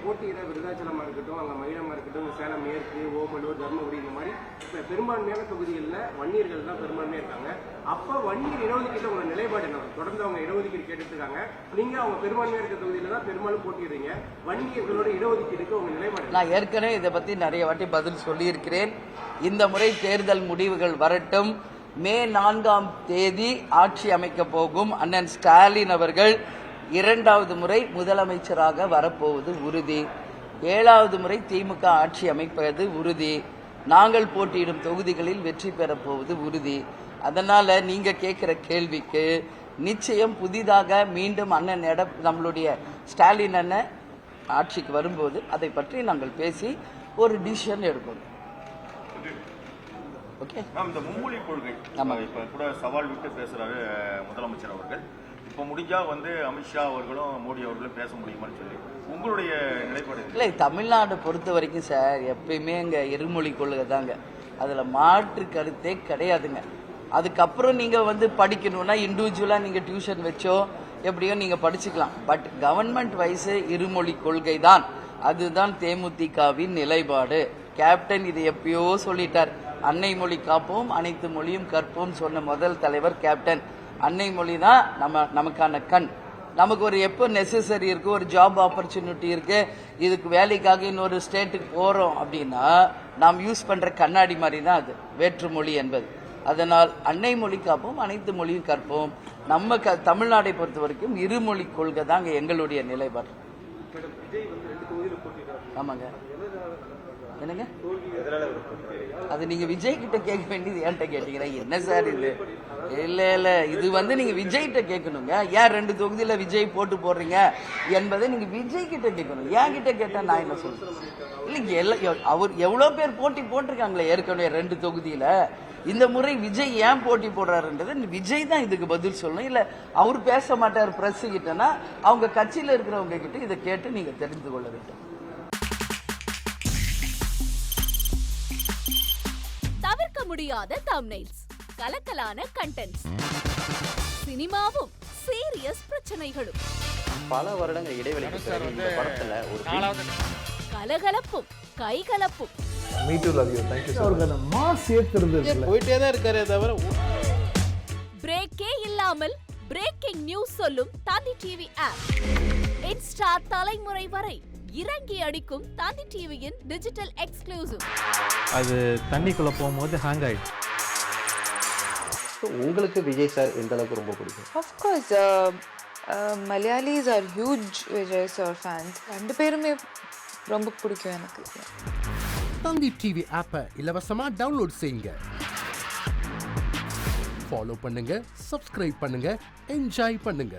போட்டியிட விருதாச்சலமாக இருக்கட்டும், அங்கே மயிலமாக இருக்கட்டும், சேலம் மேற்கு, ஓமலூர், தர்மபுரி இந்த மாதிரி இப்போ பெரும்பான்மையான தொகுதிகளில் வன்னியர்கள் தான் பெரும்பான்மையாக இருக்காங்க. அப்போ வன்னியர் இடஒதுக்கீட்டில் உங்களோட நிலைப்பாடு என்ன? தொடர்ந்து அவங்க இடஒதுக்கீடு கேட்டுருக்காங்க. நீங்கள் அவங்க பெரும்பான்மையாக இருக்கிற தொகுதியில் தான் பெரும்பாலும் போட்டிடுறீங்க. வன்னியர்களோட இடஒதுக்கீடுக்கு உங்கள் நிலைப்பாடு? நான் ஏற்கனவே இதை பற்றி நிறைய வாட்டி பதில் சொல்லியிருக்கிறேன். இந்த முறை தேர்தல் முடிவுகள் வரட்டும். மே 4ஆம் தேதி ஆட்சி அமைக்க போகும் அண்ணன் ஸ்டாலின் அவர்கள் 2வது முறை முதலமைச்சராக வரப்போவது உறுதி. 7வது முறை திமுக ஆட்சி அமைப்பது உறுதி. நாங்கள் போட்டியிடும் தொகுதிகளில் வெற்றி பெறப் போவது உறுதி. அதனால நீங்க கேட்கிற கேள்விக்கு நிச்சயம் புதிதாக மீண்டும் அண்ணன் நம்மளுடைய ஸ்டாலின் அண்ணன் ஆட்சிக்கு வரும்போது அதை பற்றி நாங்கள் பேசி ஒரு டிசிஷன் எடுக்கணும். ஓகே, இந்த மும்மொழி கொள்கை இப்ப கூட சவால் விட்டு பேசுறாரு முதலமைச்சர் அவர்கள். இப்போ முடிஞ்சா அமித்ஷா அவர்களும் மோடி அவர்களும் பேச முடியுமான்னு சொல்லி உங்களுடைய நிலைப்பாடு இல்லை? தமிழ்நாடு பொறுத்த வரைக்கும் சார் எப்பயுமே இங்கே இருமொழி கொள்கை தாங்க, அதில் மாற்று கருத்தே கிடையாதுங்க. அதுக்கப்புறம் நீங்கள் படிக்கணும்னா இண்டிவிஜுவலாக நீங்கள் டியூஷன் வச்சோ எப்படியோ நீங்கள் படிச்சுக்கலாம். பட் கவர்மெண்ட் வைஸ் இருமொழி கொள்கை தான், அதுதான் தேமுதிகவின் நிலைப்பாடு. கேப்டன் இது எப்பயோ சொல்லிட்டார். அன்னை மொழி காப்போம், அனைத்து மொழியும் கற்போம் சொன்ன முதல் தலைவர் கேப்டன். அன்னை மொழி தான் நமக்கான கண். நமக்கு ஒரு எப்போ நெசசரி இருக்கு, ஒரு ஜாப் ஆப்பர்ச்சுனிட்டி இருக்கு, இதுக்கு வேலைக்காக இன்னொரு ஸ்டேட்டுக்கு போறோம் அப்படின்னா நாம் யூஸ் பண்ற கண்ணாடி மாதிரி தான் அது வேற்றுமொழி என்பது. அதனால் அன்னை மொழி காப்போம், அனைத்து மொழியும் கற்போம். நம்ம தமிழ்நாட்டை பொறுத்த வரைக்கும் இருமொழி கொள்கை தாங்க எங்களுடைய நிலைப்பாடு. ஆமாங்க. என்னங்க அது நீங்க விஜய் கிட்ட கேட்க வேண்டியது என்கிட்ட கேட்டீங்கன்னா என்ன சார் இது? இல்ல இது நீங்க விஜய் கிட்ட கேட்கணுங்க. ஏன் 2 தொகுதியில விஜய் போட்டு போடுறீங்க என்பதை நீங்க விஜய் கிட்ட கேட்கணும். ஏன் கிட்ட கேட்டா நான் என்ன சொல்றேன்? இல்லைங்க, அவர் எவ்வளவு பேர் போட்டி போட்டிருக்காங்களே ஏற்கனவே 2 தொகுதியில. இந்த முறை விஜய் ஏன் போட்டி போடுறாருன்றது விஜய் தான் இதுக்கு பதில் சொல்லணும். இல்ல அவர் பேச மாட்டார் பிரஸ் கிட்டனா அவங்க கட்சியில இருக்கிறவங்க கிட்ட இதை கேட்டு நீங்க தெரிந்து கொள்ள வேண்டும். தவிர்க்க முடியாத தம்ப்நெயில்ஸ், கலக்கலான கண்டென்ட்ஸ், சினிமாவும் சீரியஸ் பிரச்சனைகளும், பல வருடங்கள் இடைவெளிக்கு பிறகு இந்த படத்துல ஒரு கலகலப்பும் கைகலப்பும், me too love you, thank you sir. அவர்களை மாஸ் ஏத்துறது போயிட்டே தான் இருக்காரே தவிர பிரேக்கே இல்லாமல் பிரேக்கிங் நியூஸ் சொல்லும் தந்தி டிவி ஆப். இன்ஸ்டா தலைமுறை வரை இறங்கி அடிக்கும் தந்தி டிவியின் டிஜிட்டல் எக்ஸ்க்ளூசிவ். அது தண்ணிக்குள்ள போகும்போது ஹேங் ஆயிடுச்சு. உங்களுக்கு விஜய் சார் எந்த அளவுக்கு ரொம்ப பிடிக்கும்? Of course, Malayalis are huge Vijay sir fans. 2 பேருமே ரொம்ப பிடிக்கும் எனக்கு. தந்தி டிவி ஆப்பை இலவசமா டவுன்லோட் செய்யுங்க, ஃபாலோ பண்ணுங்க, சப்ஸ்கிரைப் பண்ணுங்க, என்ஜாய் பண்ணுங்க.